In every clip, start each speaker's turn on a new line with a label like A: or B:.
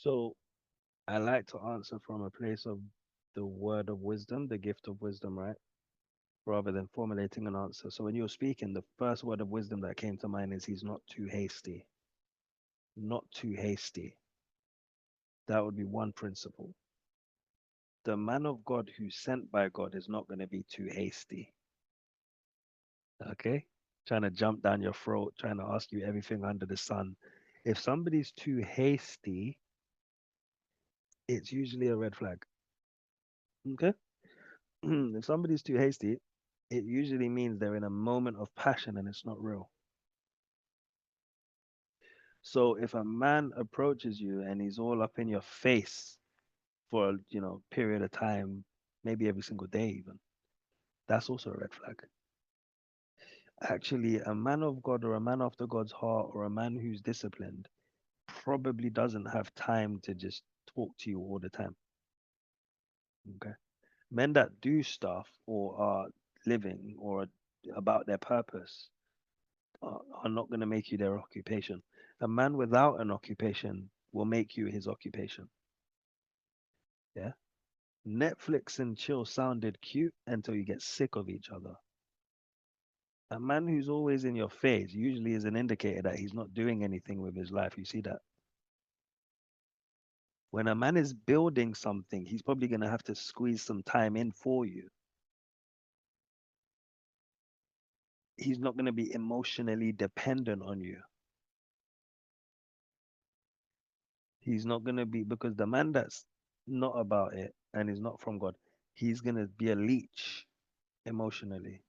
A: So I like to answer from a place of the word of wisdom, the gift of wisdom, right? Rather than formulating an answer. So when you're speaking, the first word of wisdom that came to mind is he's not too hasty. Not too hasty. That would be one principle. The man of God who's sent by God is not going to be too hasty. Okay? Trying to jump down your throat, trying to ask you everything under the sun. If somebody's too hasty, it's usually a red flag. Okay? If somebody's too hasty, it usually means they're in a moment of passion and it's not real. So if a man approaches you and he's all up in your face for a period of time, maybe every single day even, that's also a red flag. Actually, a man of God or a man after God's heart or a man who's disciplined probably doesn't have time to just talk to you all the time. Okay. Men that do stuff or are living or about their purpose are not going to make you their occupation. A man without an occupation will make you his occupation. Yeah. Netflix and chill sounded cute until you get sick of each other. A man who's always in your face usually is an indicator that he's not doing anything with his life. You see that? When a man is building something, he's probably going to have to squeeze some time in for you. He's not going to be emotionally dependent on you. He's not going to be, because the man that's not about it and is not from God, he's going to be a leech emotionally.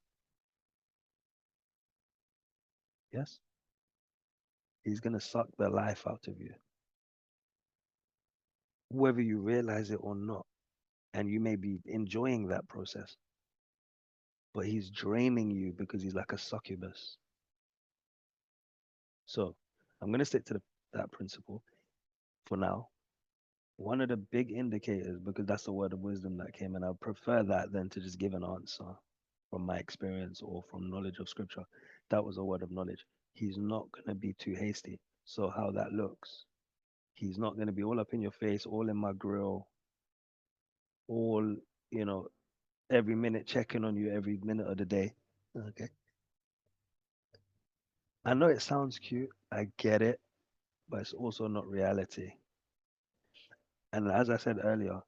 A: Yes? He's going to suck the life out of you, whether you realize it or not. And you may be enjoying that process, but he's draining you because he's like a succubus. So I'm going to stick to that principle for now. One of the big indicators, because that's the word of wisdom that came, and I prefer that than to just give an answer from my experience or from knowledge of scripture. That was a word of knowledge. He's not going to be too hasty. So, how that looks, he's not going to be all up in your face, all in my grill, all, you know, every minute checking on you every minute of the day. Okay. I know it sounds cute. I get it, but it's also not reality. And as I said earlier,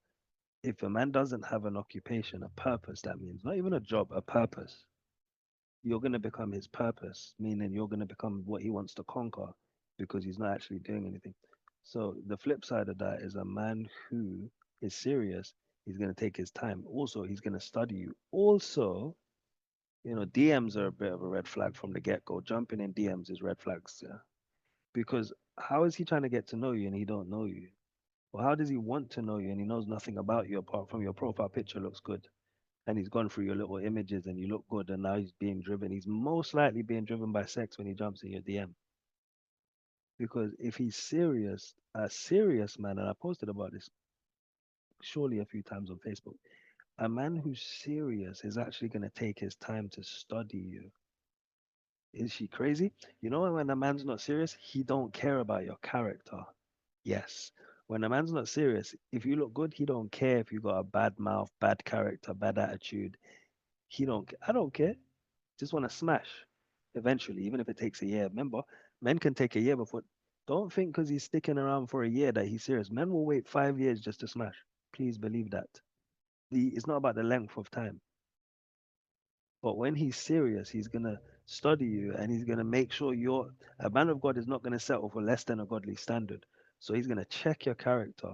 A: if a man doesn't have an occupation, a purpose, that means not even a job, a purpose, you're going to become his purpose, meaning you're going to become what he wants to conquer because he's not actually doing anything. So the flip side of that is a man who is serious, he's going to take his time. Also, he's going to study you. Also, DMs are a bit of a red flag from the get go. Jumping in DMs is red flags, yeah. Because how is he trying to get to know you and he don't know you? Or how does he want to know you and he knows nothing about you apart from your profile picture looks good? And he's gone through your little images and you look good and now he's being driven. He's most likely being driven by sex when he jumps in your DM. Because if he's serious, a serious man, and I posted about this surely a few times on Facebook, a man who's serious is actually going to take his time to study you. Is she crazy? You know when a man's not serious, he don't care about your character. Yes. When a man's not serious, if you look good, he don't care if you got a bad mouth, bad character, bad attitude. I don't care. Just want to smash eventually, even if it takes a year. Remember, men can take a year before. Don't think because he's sticking around for a year that he's serious. Men will wait 5 years just to smash. Please believe that. It's not about the length of time. But when he's serious, he's going to study you and he's going to make sure a man of God is not going to settle for less than a godly standard. So he's going to check your character.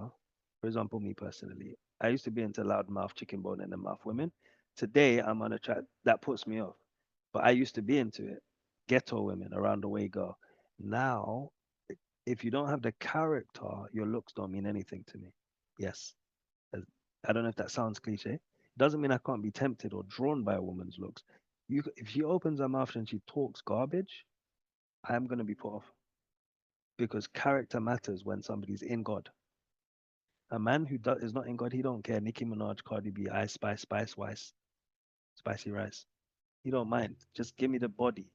A: For example, me personally, I used to be into loudmouth, chicken bone, and the mouth women. Today, I'm on a track that puts me off. But I used to be into it. Ghetto women around the way girl. Now, if you don't have the character, your looks don't mean anything to me. Yes. as- I don't know if that sounds cliche. Doesn't mean I can't be tempted or drawn by a woman's looks. If she opens her mouth and she talks garbage, I'm going to be put off because character matters when somebody's in God. A man who is not in God, he don't care. Nicki Minaj, Cardi B, Ice Spice, Spice Rice, Spicy Rice. He don't mind. Just give me the body.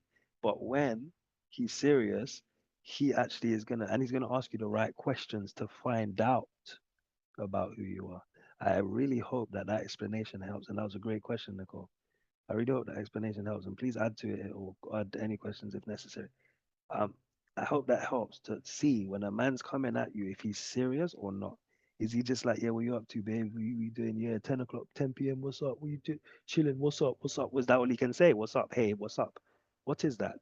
A: But when he's serious, he actually is gonna, and he's gonna ask you the right questions to find out about who you are. I really hope that that explanation helps, and that was a great question, Nicole. I really hope that explanation helps, and please add to it or add any questions if necessary. Um, I hope that helps to see when a man's coming at you if he's serious or not. Is he just like, yeah, what you up to, babe? What you doing? Yeah, 10 o'clock, 10 p.m. What's up? What you do? Chilling. What's up? What's up? Was that all he can say? What's up? Hey, what's up? What is that?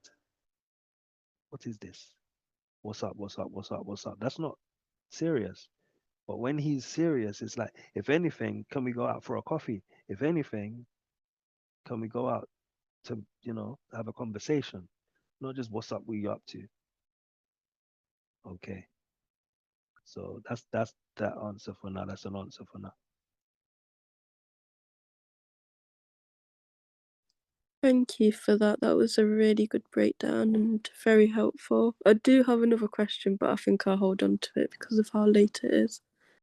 A: What is this? What's up? What's up? What's up? What's up? That's not serious. But when he's serious, it's like, if anything, can we go out for a coffee? If anything, can we go out to, have a conversation? Not just what's up, what you up to? Okay. So that's that answer for now. That's an answer for now.
B: Thank you for that. That was a really good breakdown and very helpful. I do have another question, but I think I'll hold on to it because of how late it is.